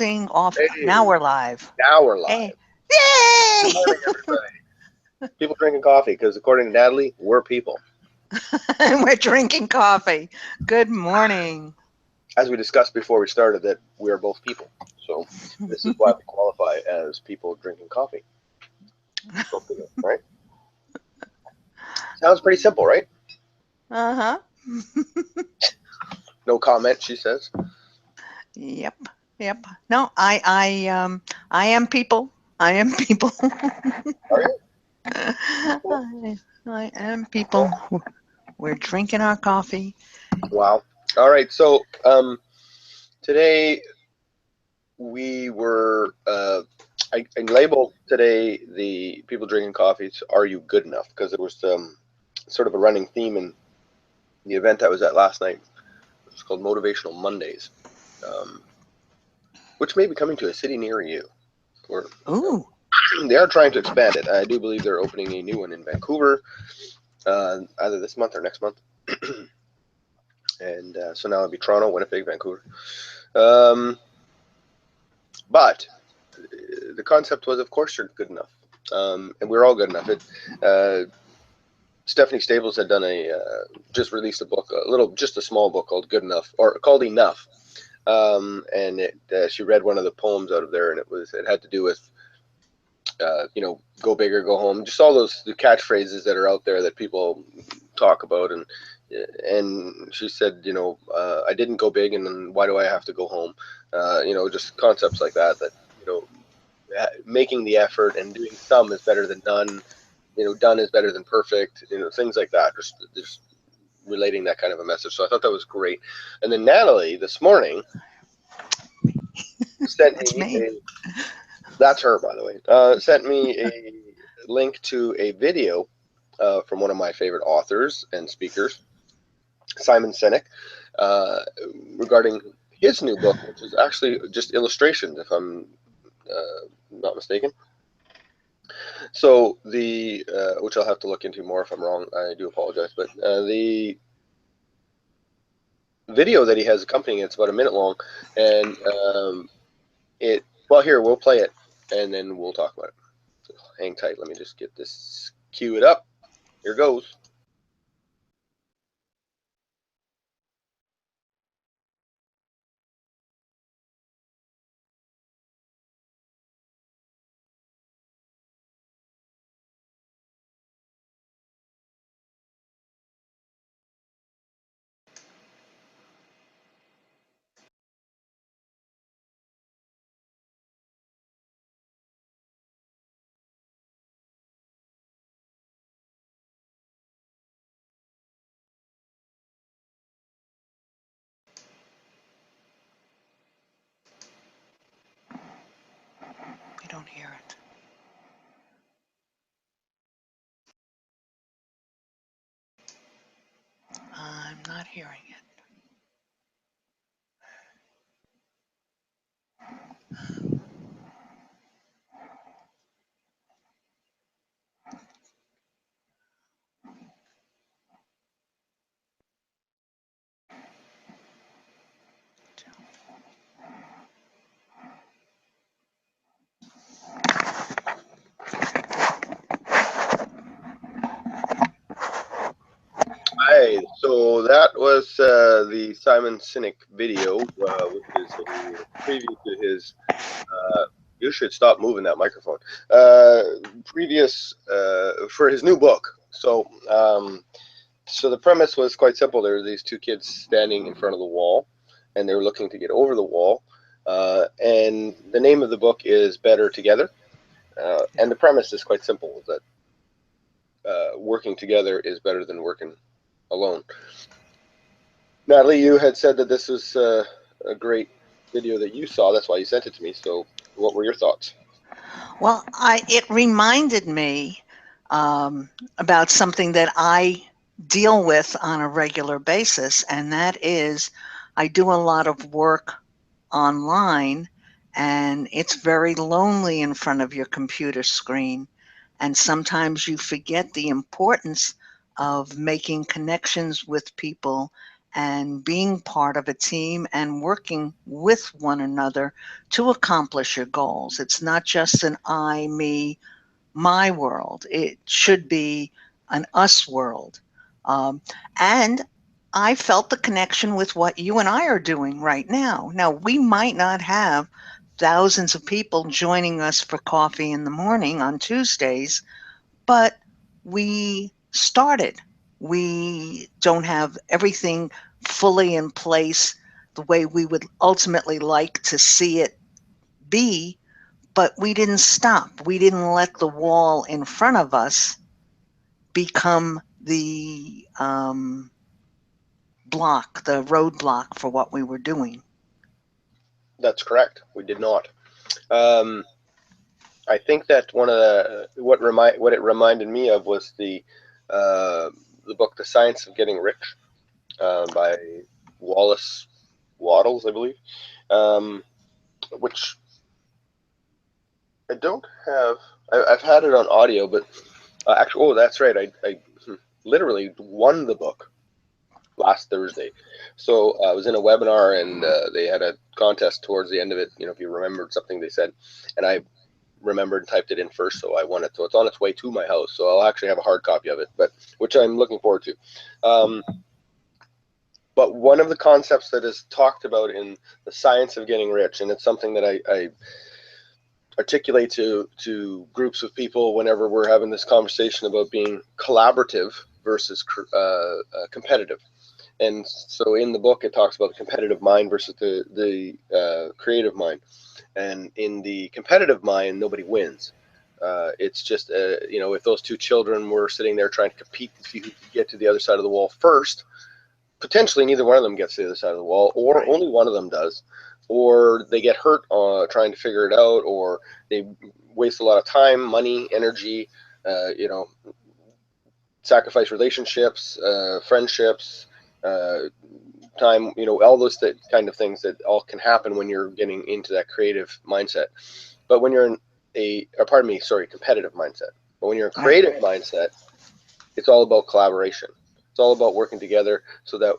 Crossing off. Now Hey, we're live. now we're Hey. live. Good Yay! morning, everybody. People drinking coffee because, according to Natalie, we're people. And we're drinking coffee. Good morning. As we discussed before we started, that we are both people. So this is why we qualify as people drinking coffee. Go figure, right? Sounds pretty simple, right? Uh-huh. No comment, she says. Yep. Yep. No, I am people. I am people. Are you? Okay. I am people. We're drinking our coffee. Wow. All right. So today we were. I labeled today the people drinking coffees. Are you good enough? Because it was sort of a running theme in the event I was at last night. It's called Motivational Mondays, um, which may be coming to a city near you. Or Ooh. they are trying to expand it. I do believe they're opening a new one in Vancouver, either this month or next month. And so now it'll be Toronto, Winnipeg, Vancouver. Um, but the concept was, of course, you're good enough, and we're all good enough. Stephanie Staples had done just released a book, just a small book called Good Enough, or called Enough. And she read one of the poems out of there, and it had to do with go big or go home, just all the catchphrases that are out there that people talk about, and she said, I didn't go big, and then why do I have to go home? Just concepts like that making the effort and doing some is better than none. Done is better than perfect. Things like that. Just relating that kind of a message. So I thought that was great. And then Natalie this morning sent That's me me. that's her, by the way, sent me a link to a video from one of my favorite authors and speakers, Simon Sinek, uh, regarding his new book, which is actually just illustrations, if I'm not mistaken. So which I'll have to look into more if I'm wrong. I do apologize, but the video that he has accompanying it's about a minute long, and well, here we'll play it, and then we'll talk about it. So hang tight. Let me just get this cue it up. Here goes. We don't hear it. I'm not hearing it. Hi. So that was the Simon Sinek video, which is a preview to his. You should stop moving that microphone. Previous for his new book. So the premise was quite simple. There were these two kids standing in front of the wall, and they were looking to get over the wall. And the name of the book is Better Together. And the premise is quite simple: that working together is better than working alone. Natalie, you had said that this was a great video that you saw. That's why you sent it to me. So, what were your thoughts? Well, it reminded me about something that I deal with on a regular basis, and that is I do a lot of work online, and it's very lonely in front of your computer screen. And sometimes you forget the importance of making connections with people and being part of a team and working with one another to accomplish your goals. It's not just an I, me, my world. It should be an us world. Um, and I felt the connection with what you and I are doing right now. Now, we might not have thousands of people joining us for coffee in the morning on Tuesdays, but we started. We don't have everything fully in place the way we would ultimately like to see it be, but we didn't stop. We didn't let the wall in front of us become the block, the roadblock for what we were doing. That's correct. We did not. Um, I think that one of what it reminded me of was uh, the book The Science of Getting Rich, by Wallace Waddles, I believe, um, which I don't have. I've had it on audio, but actually, oh, that's right. I literally won the book last Thursday. So I was in a webinar, and they had a contest towards the end of it. You know, if you remembered something they said, and I remembered and typed it in first, so I won it. So it's on its way to my house. So I'll actually have a hard copy of it, but which I'm looking forward to. But one of the concepts that is talked about in the science of getting rich, and it's something that I articulate to groups of people whenever we're having this conversation about being collaborative versus competitive. And so in the book, it talks about the competitive mind versus the creative mind. And in the competitive mind, nobody wins. It's just, if those two children were sitting there trying to compete to see who could get to the other side of the wall first, potentially neither one of them gets to the other side of the wall, or Right. only one of them does, or they get hurt trying to figure it out, or they waste a lot of time, money, energy, you know, sacrifice relationships, friendships, uh, time, all those kind of things that all can happen when you're getting into that creative mindset. But when you're in pardon me, sorry, competitive mindset. But when you're in Right. creative mindset, it's all about collaboration. It's all about working together so that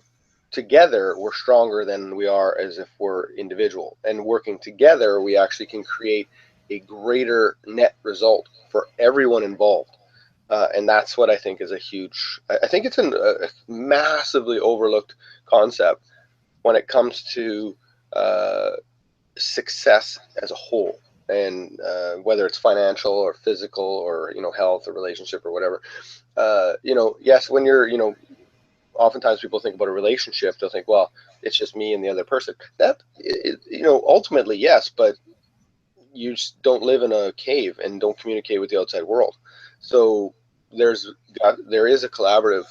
together we're stronger than we are as if we're individual. And working together, we actually can create a greater net result for everyone involved. And that's what I think is a huge, I think it's a massively overlooked concept when it comes to uh, success as a whole. And whether it's financial or physical or, health or relationship or whatever, yes, when you're, oftentimes people think about a relationship, they'll think, well, it's just me and the other person. Ultimately, yes, but you just don't live in a cave and don't communicate with the outside world. So there's there is a collaborative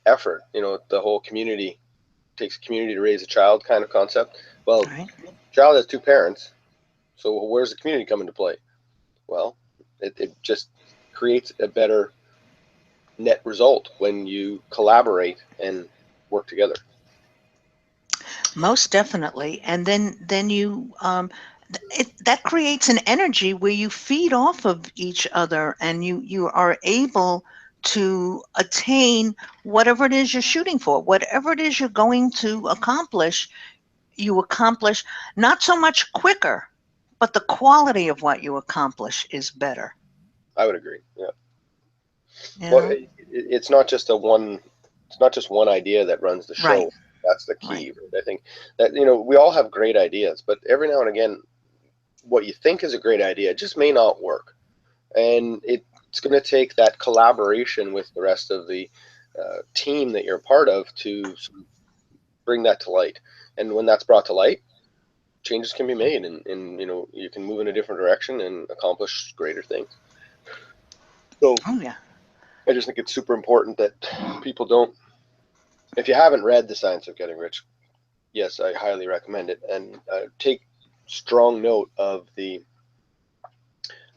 effort. The whole community takes a community to raise a child kind of concept. Well, Right. child has two parents, so where's the community come into play? Well, it just creates a better net result when you collaborate and work together. Most definitely. And then you that creates an energy where you feed off of each other, and you are able to attain whatever it is you're shooting for, whatever it is you're going to accomplish. You accomplish not so much quicker, but the quality of what you accomplish is better. I would agree. Yeah. You Well, know? it's not just it's not just one idea that runs the Right. show. That's the Right. key. Right? I think that we all have great ideas, but every now and again, what you think is a great idea just may not work, and it's going to take that collaboration with the rest of the team that you're a part of to sort of bring that to light. And when that's brought to light, changes can be made, and you can move in a different direction and accomplish greater things. So Oh yeah. I just think it's super important that people don't. If you haven't read The Science of Getting Rich, yes, I highly recommend it, and take strong note of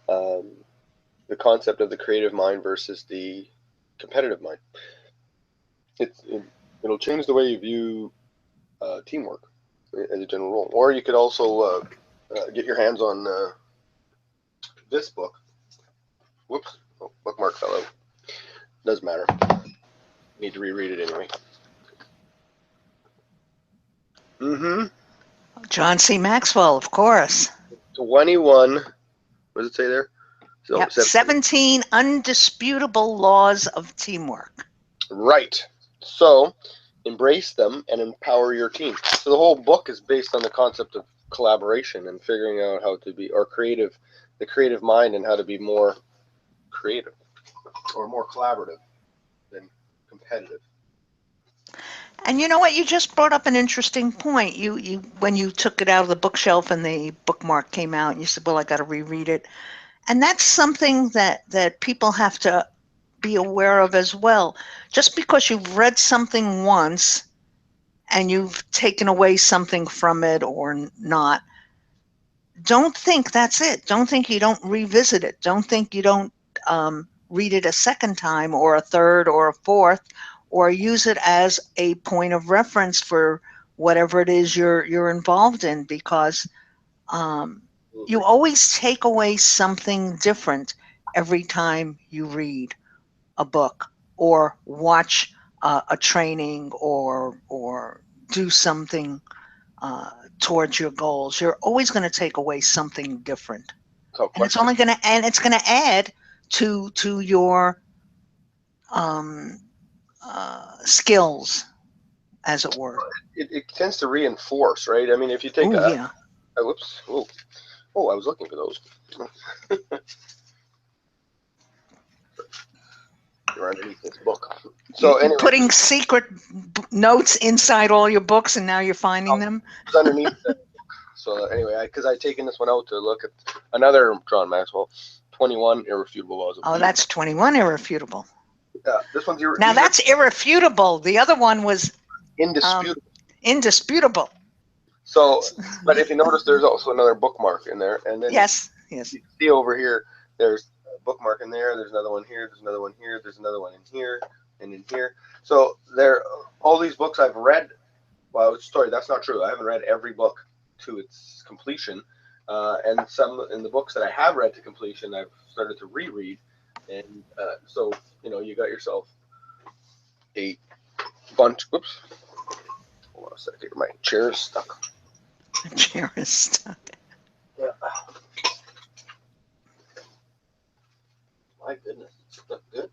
um, the concept of the creative mind versus the competitive mind. It'll change the way you view teamwork as a general rule. Or you could also get your hands on this book. Whoops, oh, bookmark fell out. Doesn't matter. Need to reread it anyway. Mm-hmm. John C. Maxwell, of course. 21. What does it say there? So Yep, 17. 17 undisputable laws of teamwork. Right. So embrace them and empower your team. So the whole book is based on the concept of collaboration and figuring out how to be, or creative, the creative mind, and how to be more creative or more collaborative than competitive. And you know what? You just brought up an interesting point. You when you took it out of the bookshelf and the bookmark came out, and you said, "Well, I got to reread it." And that's something that people have to be aware of as well. Just because you've read something once and you've taken away something from it or not, don't think that's it. Don't think you don't revisit it. Don't think you don't read it a second time or a third or a fourth, or use it as a point of reference for whatever it is you're involved in, because um, you Absolutely. always take away something different every time you read a book or watch a training or do something uh, towards your goals. You're always going to take away something different, Without and it's question. only going to and it's going to add to your um, skills, as it were. It tends to reinforce, right? I mean, if you take Oh yeah, whoops, oh, I was looking for those. They're underneath this book. So you're anyway, putting secret notes inside all your books, and now you're finding them. it's underneath. So anyway, because I'd taken this one out to look at another John Maxwell, 21 irrefutable laws of Oh, teamwork. that's 21 irrefutable. Yeah, this one's Now these are that's irrefutable. The other one was um, indisputable. indisputable. So, but if you notice, there's also another bookmark in there, and then Yes, yes. you can see over here, there's a bookmark in there. There's another one here. There's another one here. There's another one in here and in here. So there, all these books I've read. Well, sorry, that's not true. I haven't read every book to its completion, and some in the books that I have read to completion, I've started to reread, and so you got yourself a bunch. Whoops, hold on a second. My chair is stuck. The chair is stuck. Yeah, my goodness, it's stuck good.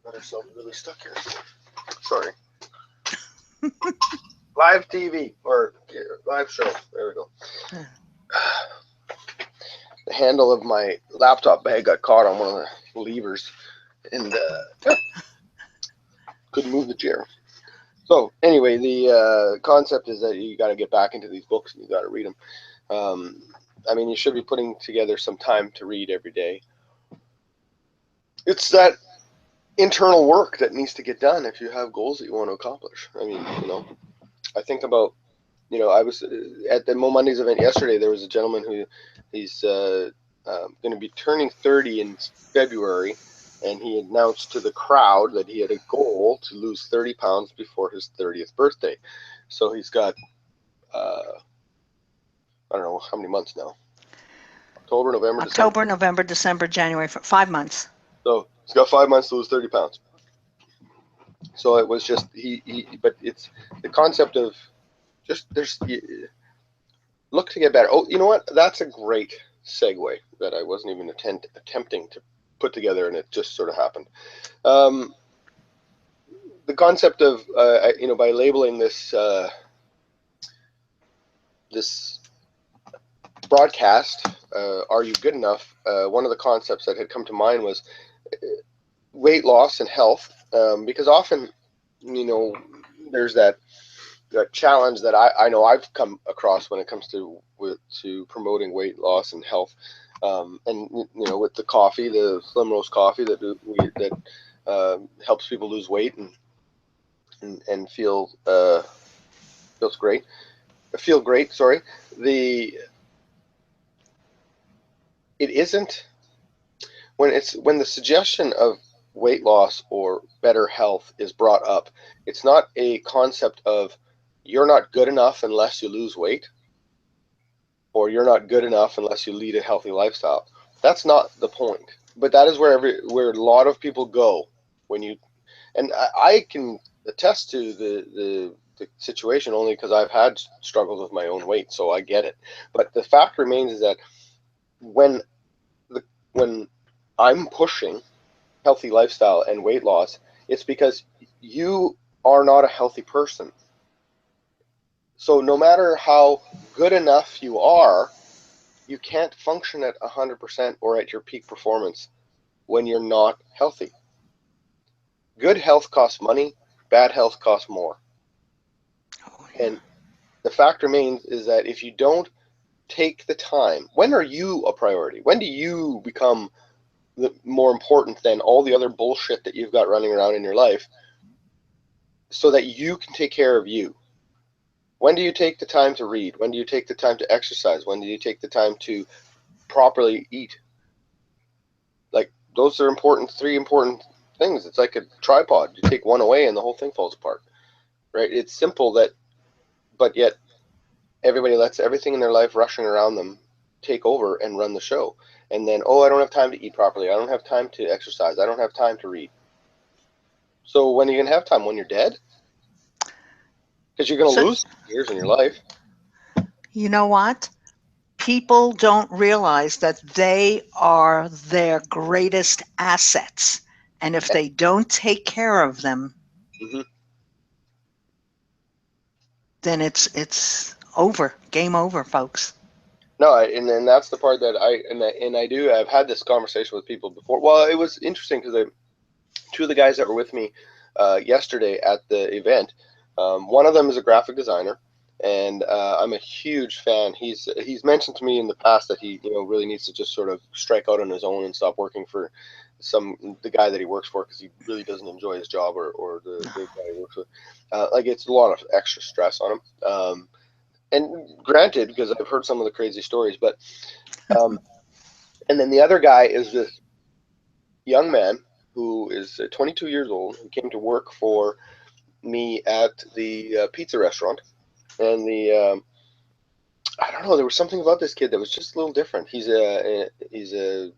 Got ourselves really stuck here. Sorry. Live TV or live show. There we go. The handle of my laptop bag got caught on one of the levers and couldn't move the chair. So anyway, the concept is that you got to get back into these books and you got to read them. I mean, you should be putting together some time to read every day. It's that internal work that needs to get done if you have goals that you want to accomplish. I mean, I think about, I was at the Mo Mondays event yesterday. There was a gentleman who he's going to be turning 30 in February, and he announced to the crowd that he had a goal to lose 30 pounds before his 30th birthday. So he's got, I don't know how many months now. October, November, December. October, November, December, January, 5 months. So he's got 5 months to lose 30 pounds. So it was just but it's the concept of just look to get better. Oh, you know what? That's a great segue that I wasn't even attempting to put together, and it just sort of happened. Um, the concept of by labeling this broadcast, "Are you good enough?" One of the concepts that had come to mind was weight loss and health, because often, there's that challenge that I know I've come across when it comes to promoting weight loss and health, and with the coffee, the Slim Roast coffee that helps people lose weight and feels great, feel great. Sorry, the it isn't when the suggestion of weight loss or better health is brought up. It's not a concept of you're not good enough unless you lose weight, or you're not good enough unless you lead a healthy lifestyle. That's not the point. But that is where a lot of people go when you and I can attest to the situation only because I've had struggles with my own weight, so I get it. But the fact remains is that when the when I'm pushing healthy lifestyle and weight loss, it's because you are not a healthy person. So no matter how good enough you are, you can't function at 100% or at your peak performance when you're not healthy. Good health costs money, bad health costs more. Oh, yeah. And the fact remains is that if you don't take the time, when are you a priority? When do you become more important than all the other bullshit that you've got running around in your life so that you can take care of you? When do you take the time to read? When do you take the time to exercise? When do you take the time to properly eat? Like, those are important, three important things. It's like a tripod. You take one away and the whole thing falls apart, right? It's simple that, but yet everybody lets everything in their life rushing around them take over and run the show. And then, oh, I don't have time to eat properly. I don't have time to exercise. I don't have time to read. So when are you going to have time? When you're dead? Because you're going So, to lose years in your life. you know what? People don't realize that they are their greatest assets. And if they don't take care of them, Mm-hmm. then it's over. Game over, folks. No, and that's the part that I do. I've had this conversation with people before. Well, it was interesting because two of the guys that were with me yesterday at the event, one of them is a graphic designer, and I'm a huge fan. He's mentioned to me in the past that he really needs to just sort of strike out on his own and stop working for the guy that he works for because he really doesn't enjoy his job or the guy he works with. Like, it's a lot of extra stress on him. And granted, because I've heard some of the crazy stories, but um, and then the other guy is this young man who is 22 years old who came to work for me at the pizza restaurant, and I don't know, there was something about this kid that was just a little different. He's a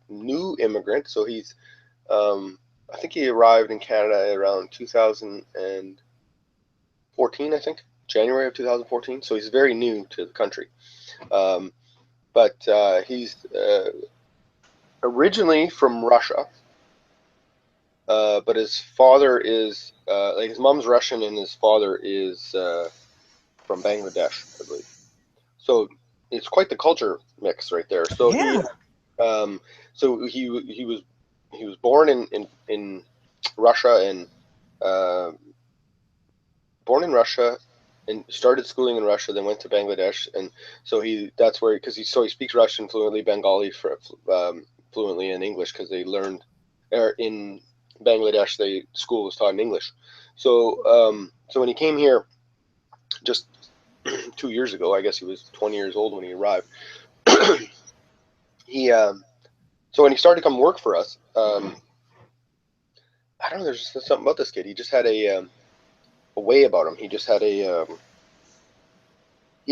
new immigrant, so he's I think he arrived in Canada around 2014, I think January of 2014. So he's very new to the country. Um, but he's originally from Russia, but his father is like his mom's Russian and his father is from Bangladesh, I believe. So it's quite the culture mix right there. Yeah. Um, so he was born in Russia and uh, born in Russia and started schooling in Russia, then went to Bangladesh, and so that's where because he speaks Russian fluently, Bengali fluently, and English because they learned in Bangladesh. School was taught in English. So when he came here just 2 years ago, I guess he was 20 years old when he arrived. he So when he started to come work for us, I don't know. There's just something about this kid. He just had a way about him. He just had he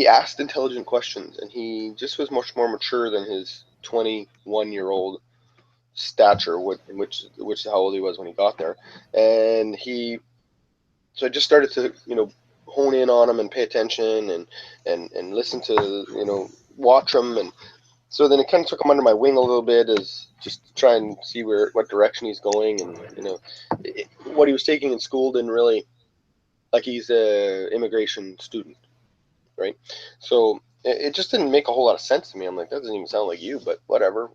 asked intelligent questions, and he just was much more mature than his 21-year-old stature, which is how old he was when he got there. And so I just started to hone in on him and pay attention and listen to watch him, and so then it kind of took him under my wing a little bit as just to try and see what direction he's going, and what he was taking in school didn't really, like, he's a immigration student, right? So it just didn't make a whole lot of sense to me. I'm like, that doesn't even sound like you, but whatever.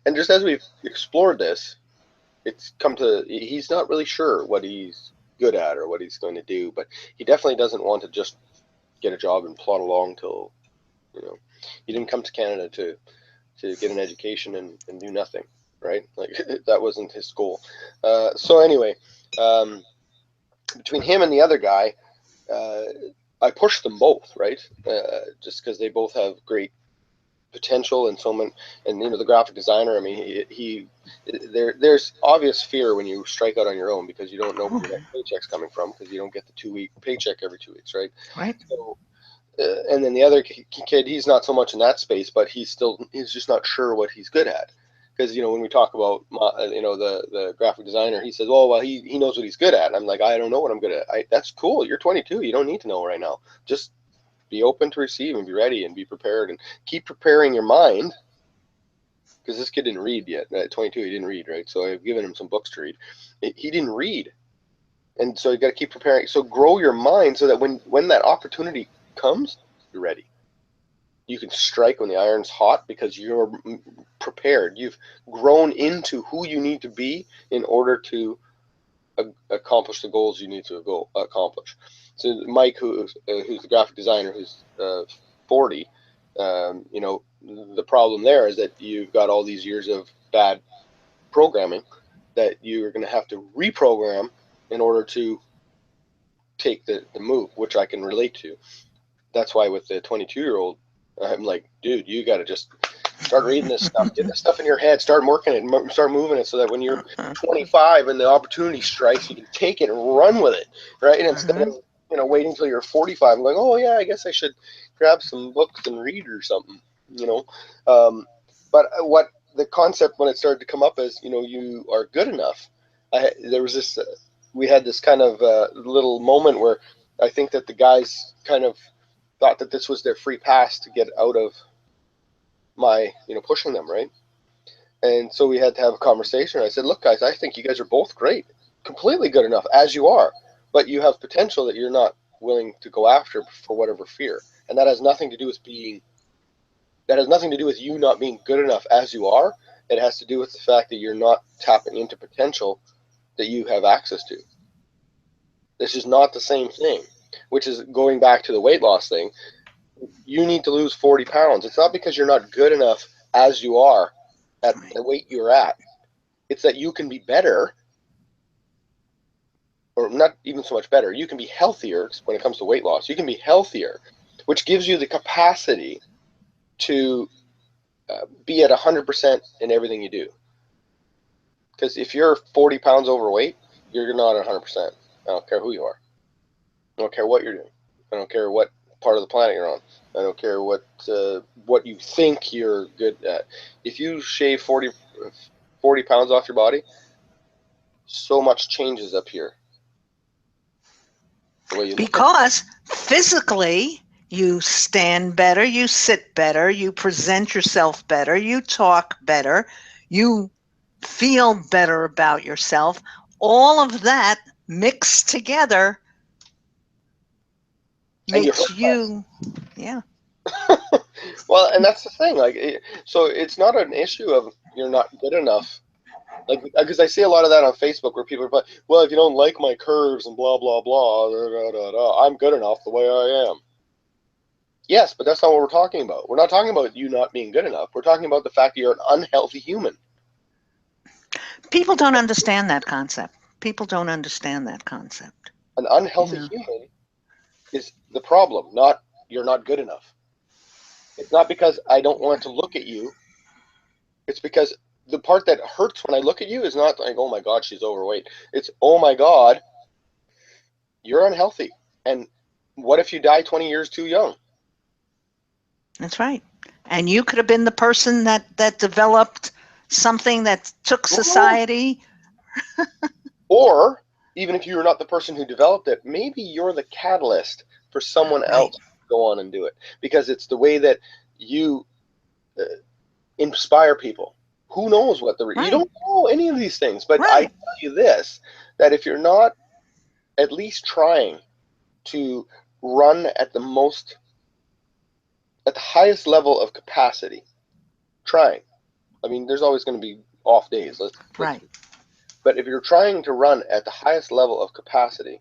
And just as we've explored this, it's come to he's not really sure what he's good at or what he's going to do, but he definitely doesn't want to just get a job and plod along till you know he didn't come to Canada to get an education and do nothing, right? Like that wasn't his goal. So anyway, um, between him and the other guy, uh, I pushed them both, right? Just because they both have great potential and so many, and the graphic designer. I mean, there's obvious fear when you strike out on your own because you don't know where Oh, your next paycheck's coming from because you don't get the 2 week paycheck every 2 weeks, right? right. So, and then the other kid, he's not so much in that space, but he's just not sure what he's good at. Because, when we talk about, the graphic designer, he says, well, he knows what he's good at. And I'm like, I don't know what I'm good at. That's cool. You're 22. You don't need to know right now. Just be open to receive and be ready and be prepared and keep preparing your mind. Because this kid didn't read yet. At 22, he didn't read, right? So I've given him some books to read. He didn't read. And so you got to keep preparing. So grow your mind so that when that opportunity comes, you're ready. You can strike when the iron's hot because you're prepared. You've grown into who you need to be in order to accomplish the goals you need to accomplish. So Mike, who's the graphic designer, who's 40, the problem there is that you've got all these years of bad programming that you're going to have to reprogram in order to take the move, which I can relate to. That's why with the 22-year-old, I'm like, dude, you got to just start reading this stuff, get this stuff in your head, start working it, start moving it, so that when you're 25 and the opportunity strikes, you can take it and run with it, right? And instead of waiting until you're 45 and going, oh yeah, I guess I should grab some books and read or something, But what the concept when it started to come up is, you are good enough. There was this, we had this kind of little moment where I think that the guys kind of thought that this was their free pass to get out of my, pushing them, right? And so we had to have a conversation. I said, look, guys, I think you guys are both great, completely good enough as you are, but you have potential that you're not willing to go after for whatever fear. And that has nothing to do with you not being good enough as you are. It has to do with the fact that you're not tapping into potential that you have access to. This is not the same thing, which is going back to the weight loss thing. You need to lose 40 pounds. It's not because you're not good enough as you are at the weight you're at. It's that you can be better, or not even so much better. You can be healthier when it comes to weight loss. You can be healthier, which gives you the capacity to be at 100% in everything you do. Because if you're 40 pounds overweight, you're not at 100%. I don't care who you are. I don't care what you're doing. I don't care what part of the planet you're on. I don't care what you think you're good at. If you shave 40 pounds off your body, so much changes up here. The way you look at it. Because physically, you stand better, you sit better, you present yourself better, you talk better, you feel better about yourself. All of that mixed together And you makes hurt less. you, yeah. Well, and that's the thing. So it's not an issue of you're not good enough. Because I see a lot of that on Facebook where people are like, well, if you don't like my curves and blah, blah, blah, da, da, da, da, I'm good enough the way I am. Yes, but that's not what we're talking about. We're not talking about you not being good enough. We're talking about the fact that you're an unhealthy human. People don't understand that concept. People don't understand that concept. An unhealthy human is the problem, not you're not good enough. It's not because I don't want to look at you. It's because the part that hurts when I look at you is not like, oh my God, she's overweight. It's, oh my God, you're unhealthy. And what if you die 20 years too young? That's right. And you could have been the person that developed something that took society. Or even if you're not the person who developed it, maybe you're the catalyst for someone else to go on and do it. Because it's the way that you inspire people. Who knows what you don't know any of these things. But I tell you this, that if you're not at least trying to run at the highest level of capacity, trying. I mean, there's always going to be off days. But if you're trying to run at the highest level of capacity,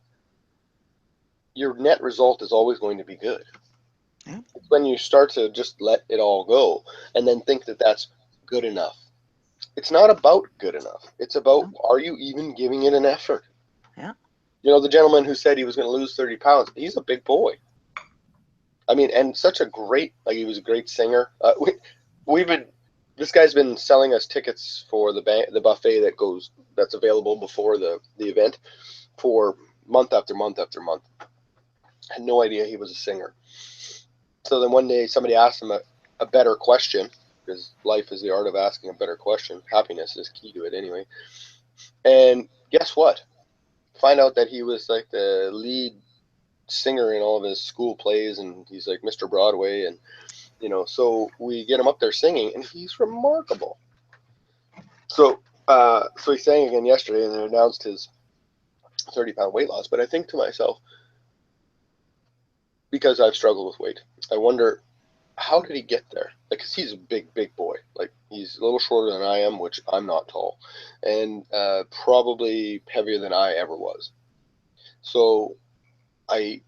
your net result is always going to be good. Yeah. It's when you start to just let it all go and then think that that's good enough. It's not about good enough. It's about, are you even giving it an effort? Yeah. The gentleman who said he was going to lose 30 pounds, he's a big boy. I mean, and such a great, he was a great singer. This guy's been selling us tickets for the buffet that's available before the event for month after month after month. I had no idea he was a singer. So then one day somebody asked him a better question, because life is the art of asking a better question. Happiness is key to it anyway. And guess what? Find out that he was like the lead singer in all of his school plays, and he's like Mr. Broadway, and so we get him up there singing, and he's remarkable. So he sang again yesterday, and they announced his 30-pound weight loss. But I think to myself, because I've struggled with weight, I wonder how did he get there? Like, 'cause he's a big, big boy. Like, he's a little shorter than I am, which I'm not tall, and probably heavier than I ever was. So I,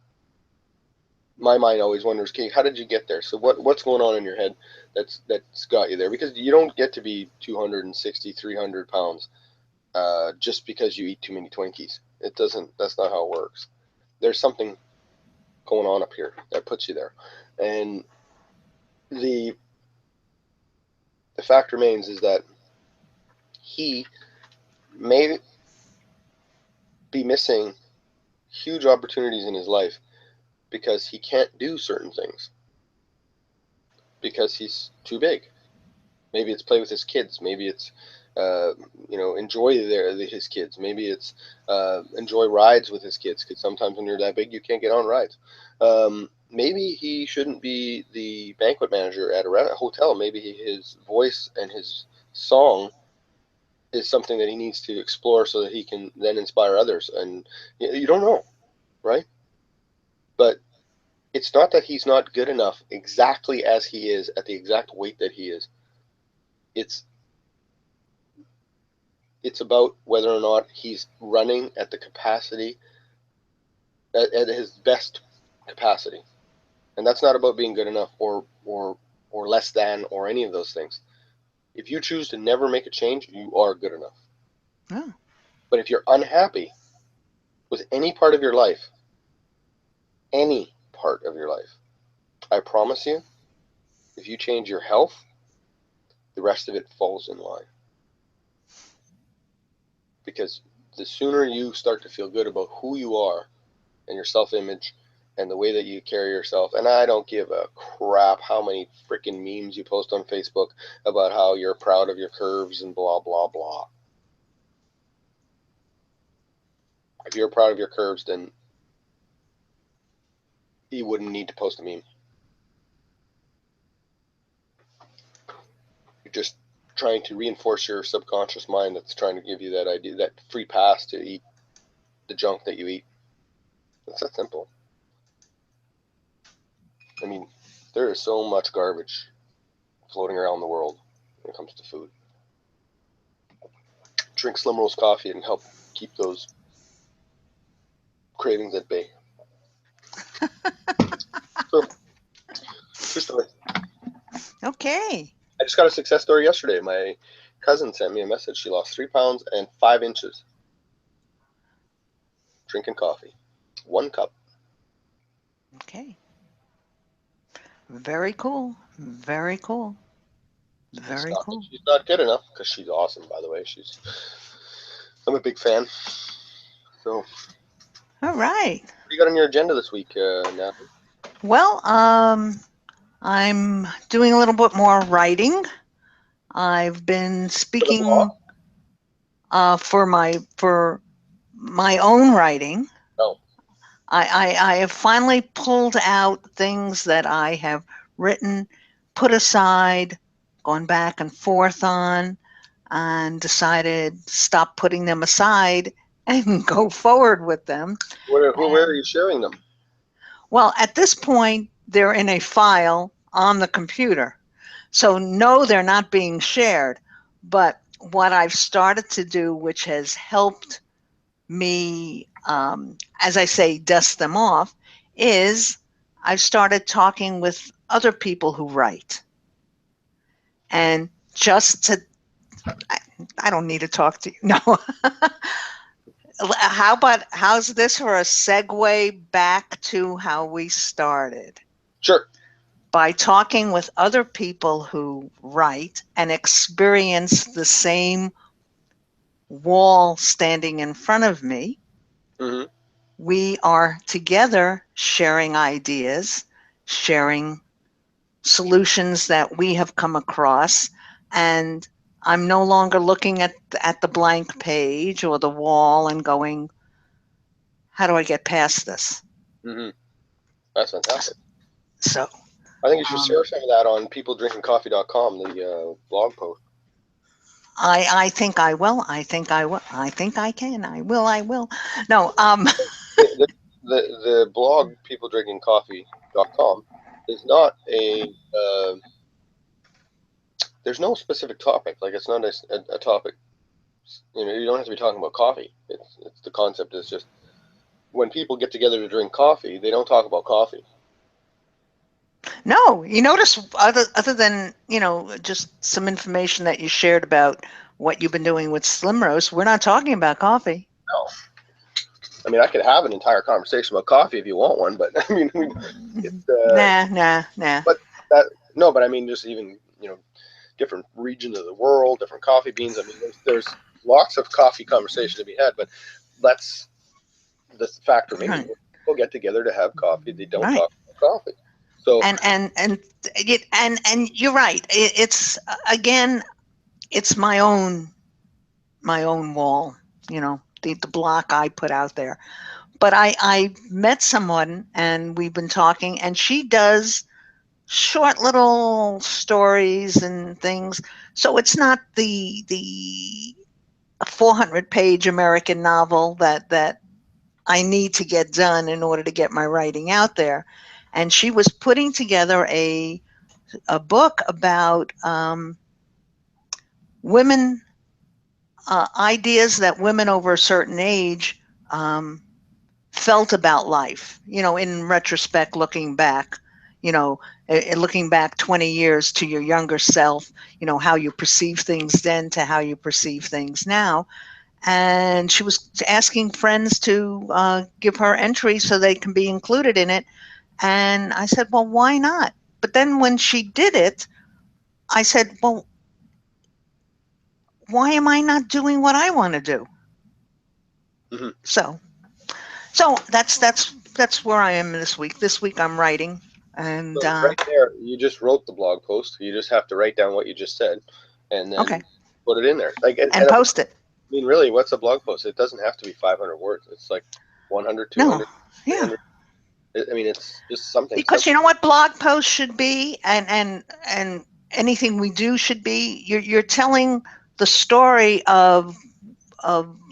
my mind always wonders, okay, how did you get there? So what's going on in your head that's got you there? Because you don't get to be 260, 300 pounds just because you eat too many Twinkies. It doesn't. That's not how it works. There's something going on up here that puts you there, and the the fact remains is that he may be missing huge opportunities in his life because he can't do certain things because he's too big. Maybe it's play with his kids. Maybe it's enjoy his kids. Maybe it's enjoy rides with his kids because sometimes when you're that big you can't get on rides. Maybe he shouldn't be the banquet manager at a hotel. Maybe his voice and his song is something that he needs to explore so that he can then inspire others. And you don't know, right? But it's not that he's not good enough exactly as he is at the exact weight that he is. It's it's about whether or not he's running at the capacity at his best capacity. And that's not about being good enough or less than or any of those things. If you choose to never make a change, you are good enough. Oh. But if you're unhappy with any part of your life, I promise you, if you change your health, the rest of it falls in line. Because the sooner you start to feel good about who you are and your self image and the way that you carry yourself, and I don't give a crap how many freaking memes you post on Facebook about how you're proud of your curves and blah, blah, blah. If you're proud of your curves, then you wouldn't need to post a meme. You're just trying to reinforce your subconscious mind that's trying to give you that idea, that free pass to eat the junk that you eat. It's that simple. I mean, there is so much garbage floating around the world when it comes to food. Drink Slim Rose coffee and help keep those cravings at bay. So, true story. Okay. I just got a success story yesterday. My cousin sent me a message. She lost 3 pounds and 5 inches drinking coffee. 1 cup. Okay. Very cool. Very cool. It's Very not that cool. she's not good enough because she's awesome, by the way. I'm a big fan. So, what All right. do you got on your agenda this week, Natalie? Well, I'm doing a little bit more writing. I've been For the blog? speaking for my own writing. No. I have finally pulled out things that I have written, put aside, gone back and forth on, and decided stop putting them aside and go forward with them. Where are you sharing them? Well, at this point, they're in a file on the computer. So, no, they're not being shared. But what I've started to do, which has helped me, as I say, dust them off, is I've started talking with other people who write. And just to, I don't need to talk to you. No. How's this for a segue back to how we started? Sure. By talking with other people who write and experience the same wall standing in front of me, Mm-hmm. we are together sharing ideas, sharing solutions that we have come across, and I'm no longer looking at the blank page or the wall and going, how do I get past this? Hmm. That's fantastic. So I think you should um, share some of that on peopledrinkingcoffee.com, the blog post. I think I will. I think I will. I think I can. I will. I will. No. The blog peopledrinkingcoffee.com is not uh, there's no specific topic. Like it's not a topic. You know, you don't have to be talking about coffee. It's the concept is just when people get together to drink coffee, they don't talk about coffee. No, you notice other than just some information that you shared about what you've been doing with Slim Roast, we're not talking about coffee. No, I mean I could have an entire conversation about coffee if you want one, but I mean it's Nah. but that no, but I mean just even different regions of the world, different coffee beans. I mean there's lots of coffee conversation to be had, but that's the fact remains Right, when people get together to have coffee, they don't right. talk about coffee. So And you're right. It's again, it's my own wall. The block I put out there. But I met someone and we've been talking, and she does short little stories and things. So it's not the 400-page American novel that I need to get done in order to get my writing out there. And she was putting together a book about women, ideas that women over a certain age um, felt about life, in retrospect, looking back, looking back 20 years to your younger self, how you perceive things then to how you perceive things now. And she was asking friends to give her entries so they can be included in it. And I said, well, why not? But then when she did it, I said, well, why am I not doing what I want to do? mhm. So, so that's where I am this week. This week I'm writing, and So right there, you just wrote the blog post. You just have to write down what you just said, and okay, then put it in there. Like, and post it. I mean, really, what's a blog post? It doesn't have to be 500 words. It's like 100, No, 200, yeah, 300. I mean, it's just something because simple. you know what blog posts should be, and anything we do should be. You're telling the story of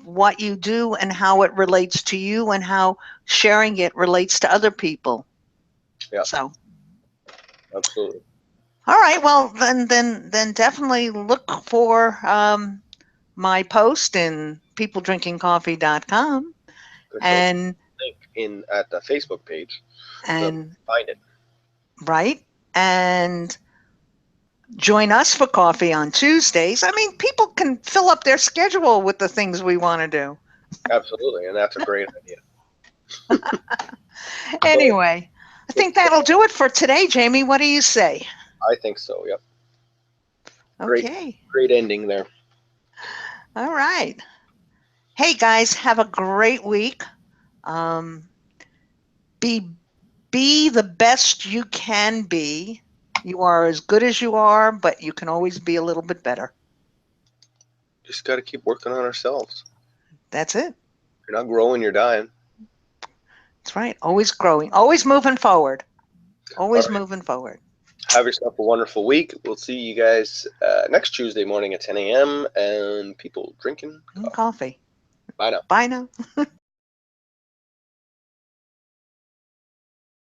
what you do and how it relates to you and how sharing it relates to other people. Yeah, So, absolutely. all right, well then definitely look for my post in peopledrinkingcoffee.com, Which will and link in at the Facebook page, so and find it. right, and join us for coffee on Tuesdays. I mean, people can fill up their schedule with the things we want to do. Absolutely, and that's a great idea. So Anyway, I think it's, that'll do it for today, Jamie. What do you say? I think so. Yep. Great, Okay. great ending there. All right. Hey guys, have a great week. Um, be be the best you can be. You are as good as you are, but you can always be a little bit better. Just got to keep working on ourselves. That's it. If you're not growing, you're dying. That's right. Always growing, always moving forward. All Always right. moving forward. Have yourself a wonderful week. We'll see you guys next Tuesday morning at 10 a.m. and people drinking And coffee. coffee. Bye now. Bye now.